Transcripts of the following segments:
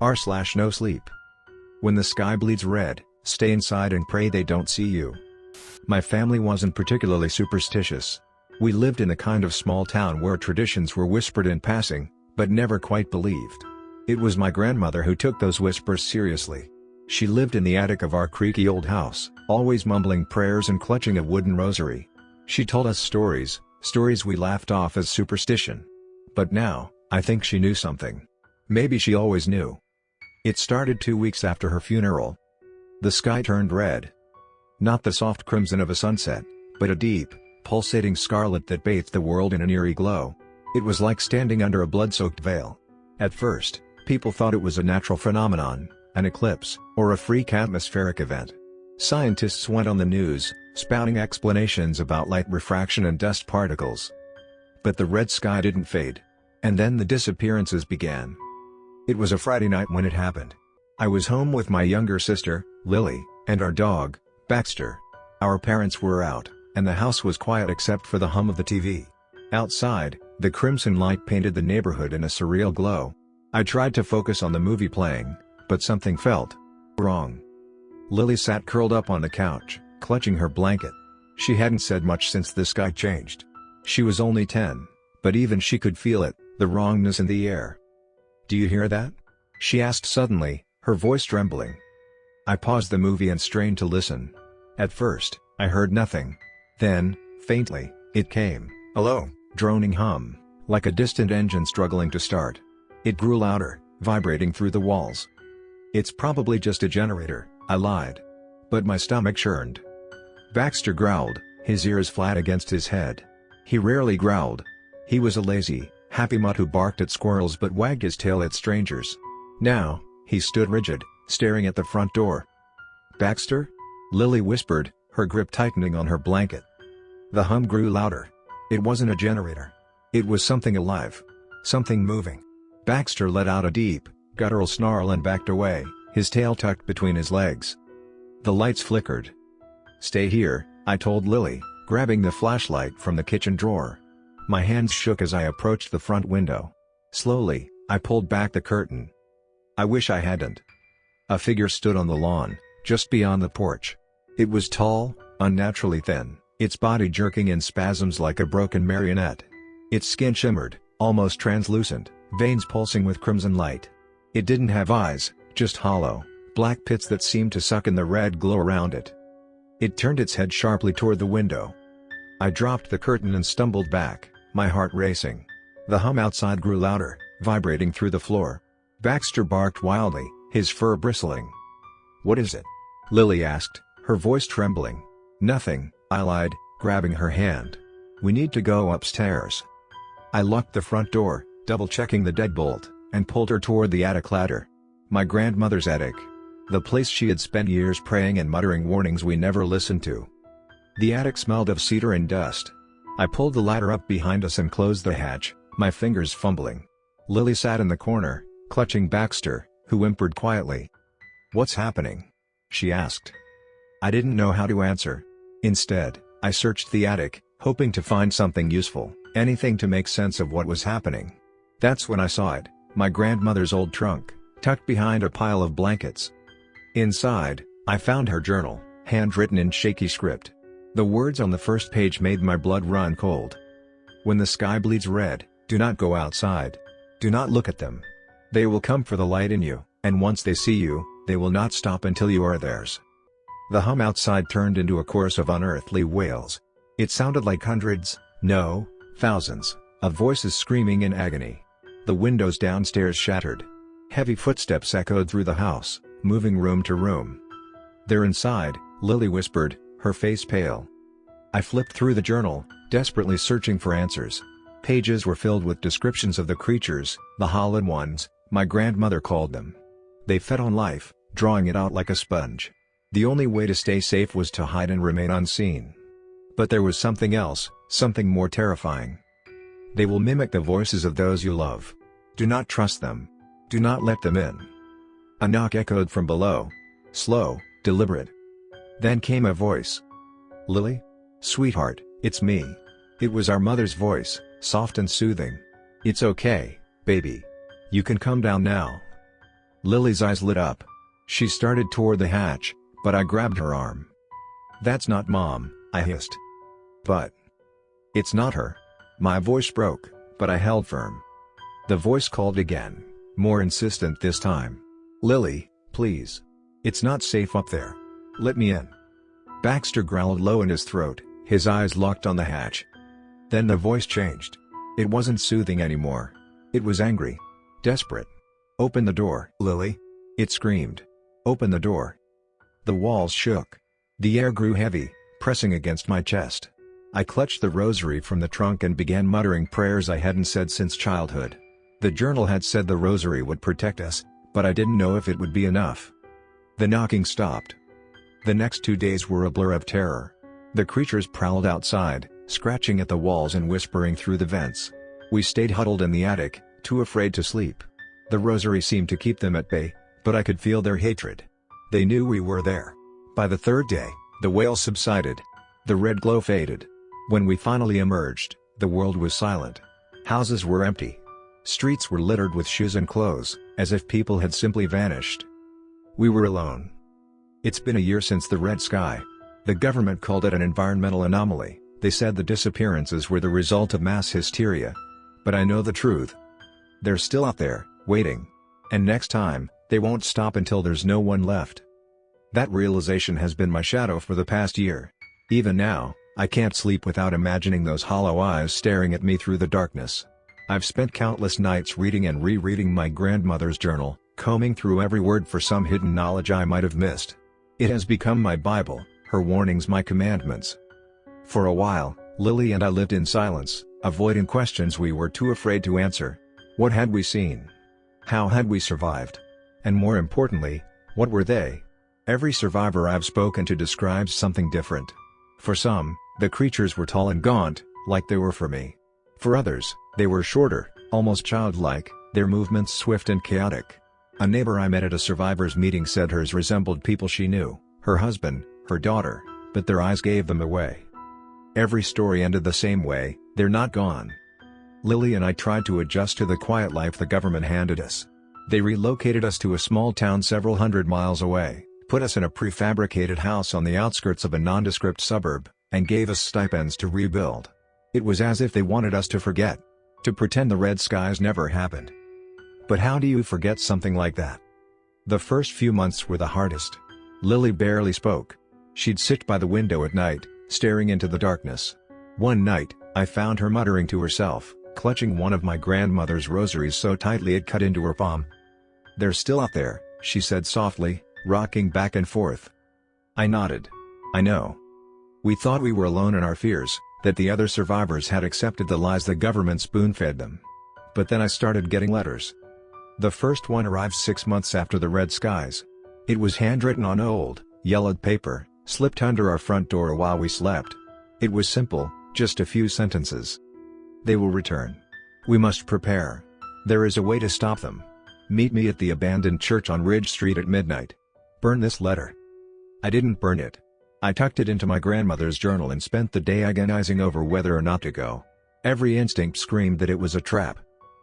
r/NoSleep. When the sky bleeds red, stay inside and pray they don't see you. My family wasn't particularly superstitious. We lived in a kind of small town where traditions were whispered in passing, but never quite believed. It was my grandmother who took those whispers seriously. She lived in the attic of our creaky old house, always mumbling prayers and clutching a wooden rosary. She told us stories we laughed off as superstition. But now, I think she knew something. Maybe she always knew. It started 2 weeks after her funeral. The sky turned red. Not the soft crimson of a sunset, but a deep, pulsating scarlet that bathed the world in an eerie glow. It was like standing under a blood-soaked veil. At first, people thought it was a natural phenomenon, an eclipse, or a freak atmospheric event. Scientists went on the news, spouting explanations about light refraction and dust particles. But the red sky didn't fade. And then the disappearances began. It was a Friday night when it happened. I was home with my younger sister, Lily, and our dog, Baxter. Our parents were out, and the house was quiet except for the hum of the TV. Outside, the crimson light painted the neighborhood in a surreal glow. I tried to focus on the movie playing, but something felt wrong. Lily sat curled up on the couch, clutching her blanket. She hadn't said much since the sky changed. She was only 10, but even she could feel it, the wrongness in the air. "Do you hear that?" she asked suddenly, her voice trembling. I paused the movie and strained to listen. At first, I heard nothing. Then, faintly, it came, a low, droning hum, like a distant engine struggling to start. It grew louder, vibrating through the walls. "It's probably just a generator," I lied. But my stomach churned. Baxter growled, his ears flat against his head. He rarely growled. He was a lazy, happy mutt who barked at squirrels but wagged his tail at strangers. Now, he stood rigid, staring at the front door. "Baxter?" Lily whispered, her grip tightening on her blanket. The hum grew louder. It wasn't a generator. It was something alive. Something moving. Baxter let out a deep, guttural snarl and backed away, his tail tucked between his legs. The lights flickered. "Stay here," I told Lily, grabbing the flashlight from the kitchen drawer. My hands shook as I approached the front window. Slowly, I pulled back the curtain. I wish I hadn't. A figure stood on the lawn, just beyond the porch. It was tall, unnaturally thin, its body jerking in spasms like a broken marionette. Its skin shimmered, almost translucent, veins pulsing with crimson light. It didn't have eyes, just hollow, black pits that seemed to suck in the red glow around it. It turned its head sharply toward the window. I dropped the curtain and stumbled back, my heart racing. The hum outside grew louder, vibrating through the floor. Baxter barked wildly, his fur bristling. "What is it?" Lily asked, her voice trembling. "Nothing," I lied, grabbing her hand. "We need to go upstairs." I locked the front door, double-checking the deadbolt, and pulled her toward the attic ladder. My grandmother's attic. The place she had spent years praying and muttering warnings we never listened to. The attic smelled of cedar and dust. I pulled the ladder up behind us and closed the hatch, my fingers fumbling. Lily sat in the corner, clutching Baxter, who whimpered quietly. "What's happening?" she asked. I didn't know how to answer. Instead, I searched the attic, hoping to find something useful, anything to make sense of what was happening. That's when I saw it, my grandmother's old trunk, tucked behind a pile of blankets. Inside, I found her journal, handwritten in shaky script. The words on the first page made my blood run cold. "When the sky bleeds red, do not go outside. Do not look at them. They will come for the light in you, and once they see you, they will not stop until you are theirs." The hum outside turned into a chorus of unearthly wails. It sounded like hundreds, no, thousands, of voices screaming in agony. The windows downstairs shattered. Heavy footsteps echoed through the house, moving room to room. "They're inside," Lily whispered, her face pale. I flipped through the journal, desperately searching for answers. Pages were filled with descriptions of the creatures, the hollowed ones, my grandmother called them. They fed on life, drawing it out like a sponge. The only way to stay safe was to hide and remain unseen. But there was something else, something more terrifying. "They will mimic the voices of those you love. Do not trust them. Do not let them in." A knock echoed from below. Slow, deliberate. Then came a voice. "Lily? Sweetheart, it's me." It was our mother's voice, soft and soothing. "It's okay, baby. You can come down now." Lily's eyes lit up. She started toward the hatch, but I grabbed her arm. "That's not Mom," I hissed. "But it's not her." My voice broke, but I held firm. The voice called again, more insistent this time. "Lily, please. It's not safe up there. Let me in." Baxter growled low in his throat, his eyes locked on the hatch. Then the voice changed. It wasn't soothing anymore. It was angry. Desperate. "Open the door, Lily!" it screamed. "Open the door!" The walls shook. The air grew heavy, pressing against my chest. I clutched the rosary from the trunk and began muttering prayers I hadn't said since childhood. The journal had said the rosary would protect us, but I didn't know if it would be enough. The knocking stopped. The next 2 days were a blur of terror. The creatures prowled outside, scratching at the walls and whispering through the vents. We stayed huddled in the attic, too afraid to sleep. The rosary seemed to keep them at bay, but I could feel their hatred. They knew we were there. By the third day, the wails subsided. The red glow faded. When we finally emerged, the world was silent. Houses were empty. Streets were littered with shoes and clothes, as if people had simply vanished. We were alone. It's been a year since the red sky. The government called it an environmental anomaly. They said the disappearances were the result of mass hysteria. But I know the truth. They're still out there, waiting. And next time, they won't stop until there's no one left. That realization has been my shadow for the past year. Even now, I can't sleep without imagining those hollow eyes staring at me through the darkness. I've spent countless nights reading and rereading my grandmother's journal, combing through every word for some hidden knowledge I might have missed. It has become my Bible, her warnings my commandments. For a while, Lily and I lived in silence, avoiding questions we were too afraid to answer. What had we seen? How had we survived? And more importantly, what were they? Every survivor I've spoken to describes something different. For some, the creatures were tall and gaunt, like they were for me. For others, they were shorter, almost childlike, their movements swift and chaotic. A neighbor I met at a survivors meeting said hers resembled people she knew, her husband, her daughter, but their eyes gave them away. Every story ended the same way: they're not gone. Lily and I tried to adjust to the quiet life the government handed us. They relocated us to a small town several hundred miles away, put us in a prefabricated house on the outskirts of a nondescript suburb, and gave us stipends to rebuild. It was as if they wanted us to forget. To pretend the red skies never happened. But how do you forget something like that? The first few months were the hardest. Lily barely spoke. She'd sit by the window at night, staring into the darkness. One night, I found her muttering to herself, clutching one of my grandmother's rosaries so tightly it cut into her palm. "They're still out there," she said softly, rocking back and forth. I nodded. "I know." We thought we were alone in our fears, that the other survivors had accepted the lies the government spoon-fed them. But then I started getting letters. The first one arrived 6 months after the red skies. It was handwritten on old, yellowed paper, slipped under our front door while we slept. It was simple, just a few sentences. "They will return. We must prepare. There is a way to stop them. Meet me at the abandoned church on Ridge Street at midnight. Burn this letter." I didn't burn it. I tucked it into my grandmother's journal and spent the day agonizing over whether or not to go. Every instinct screamed that it was a trap.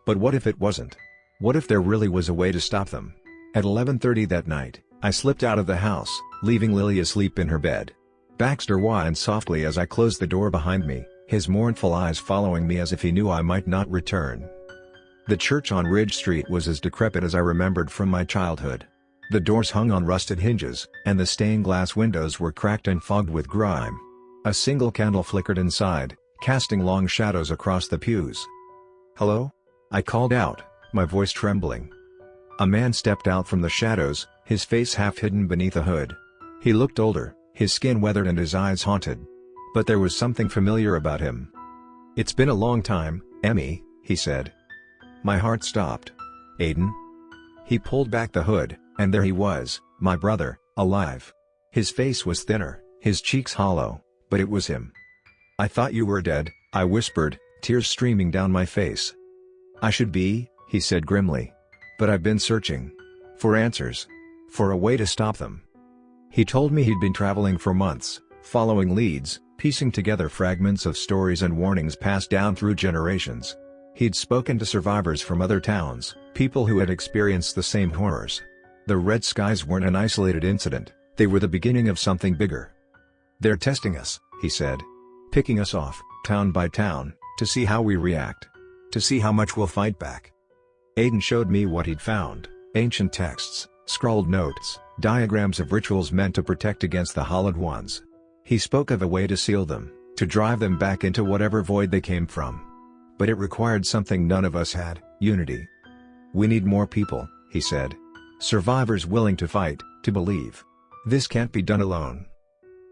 But what if it wasn't? What if there really was a way to stop them? At 11:30 that night, I slipped out of the house, leaving Lily asleep in her bed. Baxter whined softly as I closed the door behind me, his mournful eyes following me as if he knew I might not return. The church on Ridge Street was as decrepit as I remembered from my childhood. The doors hung on rusted hinges, and the stained glass windows were cracked and fogged with grime. A single candle flickered inside, casting long shadows across the pews. "Hello?" I called out, my voice trembling. A man stepped out from the shadows, his face half hidden beneath a hood. He looked older, his skin weathered and his eyes haunted. But there was something familiar about him. "It's been a long time, Emmy," he said. My heart stopped. "Aiden?" He pulled back the hood, and there he was, my brother, alive. His face was thinner, his cheeks hollow, but it was him. "I thought you were dead," I whispered, tears streaming down my face. "I should be," he said grimly. "But I've been searching. For answers. For a way to stop them." He told me he'd been traveling for months, following leads, piecing together fragments of stories and warnings passed down through generations. He'd spoken to survivors from other towns, people who had experienced the same horrors. The red skies weren't an isolated incident, they were the beginning of something bigger. "They're testing us," he said. "Picking us off, town by town, to see how we react. To see how much we'll fight back." Aiden showed me what he'd found: ancient texts, scrawled notes, diagrams of rituals meant to protect against the Hollowed Ones. He spoke of a way to seal them, to drive them back into whatever void they came from. But it required something none of us had: unity. "We need more people," he said. "Survivors willing to fight, to believe. This can't be done alone."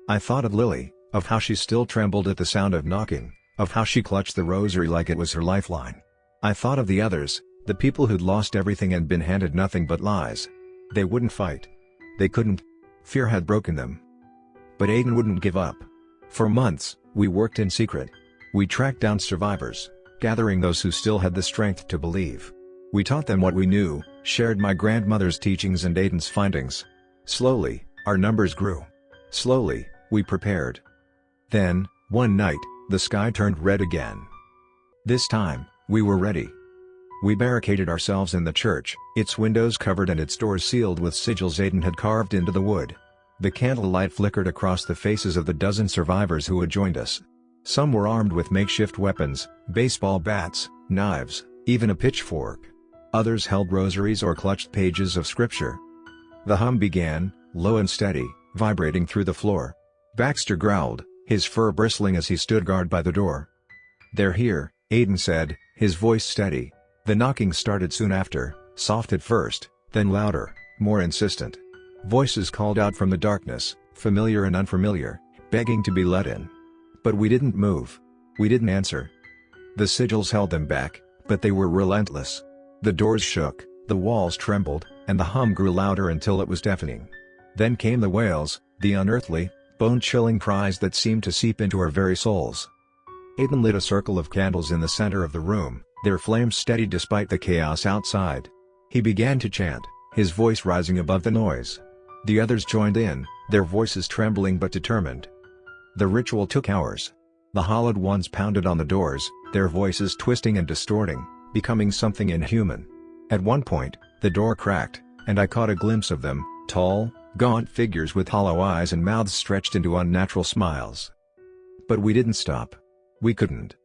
I thought of Lily, of how she still trembled at the sound of knocking, of how she clutched the rosary like it was her lifeline. I thought of the others, the people who'd lost everything and been handed nothing but lies. They wouldn't fight. They couldn't. Fear had broken them. But Aiden wouldn't give up. For months, we worked in secret. We tracked down survivors, gathering those who still had the strength to believe. We taught them what we knew, shared my grandmother's teachings and Aiden's findings. Slowly, our numbers grew. Slowly, we prepared. Then, one night, the sky turned red again. This time, we were ready. We barricaded ourselves in the church, its windows covered and its doors sealed with sigils Aiden had carved into the wood. The candlelight flickered across the faces of the dozen survivors who had joined us. Some were armed with makeshift weapons, baseball bats, knives, even a pitchfork. Others held rosaries or clutched pages of scripture. The hum began, low and steady, vibrating through the floor. Baxter growled, his fur bristling as he stood guard by the door. "They're here," Aiden said, his voice steady. The knocking started soon after, soft at first, then louder, more insistent. Voices called out from the darkness, familiar and unfamiliar, begging to be let in. But we didn't move. We didn't answer. The sigils held them back, but they were relentless. The doors shook, the walls trembled, and the hum grew louder until it was deafening. Then came the wails, the unearthly, bone-chilling cries that seemed to seep into our very souls. Aiden lit a circle of candles in the center of the room, their flames steady despite the chaos outside. He began to chant, his voice rising above the noise. The others joined in, their voices trembling but determined. The ritual took hours. The Hollowed Ones pounded on the doors, their voices twisting and distorting, becoming something inhuman. At one point, the door cracked, and I caught a glimpse of them, tall, gaunt figures with hollow eyes and mouths stretched into unnatural smiles. But we didn't stop. We couldn't.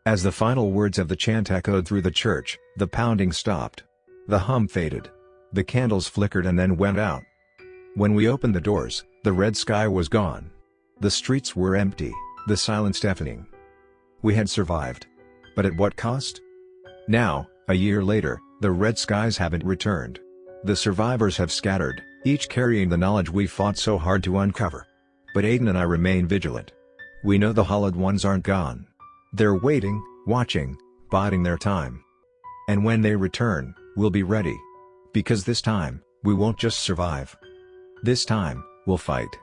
As the final words of the chant echoed through the church, the pounding stopped. The hum faded. The candles flickered and then went out. When we opened the doors, the red sky was gone. The streets were empty, the silence deafening. We had survived. But at what cost? Now, a year later, the red skies haven't returned. The survivors have scattered, each carrying the knowledge we fought so hard to uncover. But Aiden and I remain vigilant. We know the Hollowed Ones aren't gone. They're waiting, watching, biding their time. And when they return, we'll be ready. Because this time, we won't just survive. This time, we'll fight.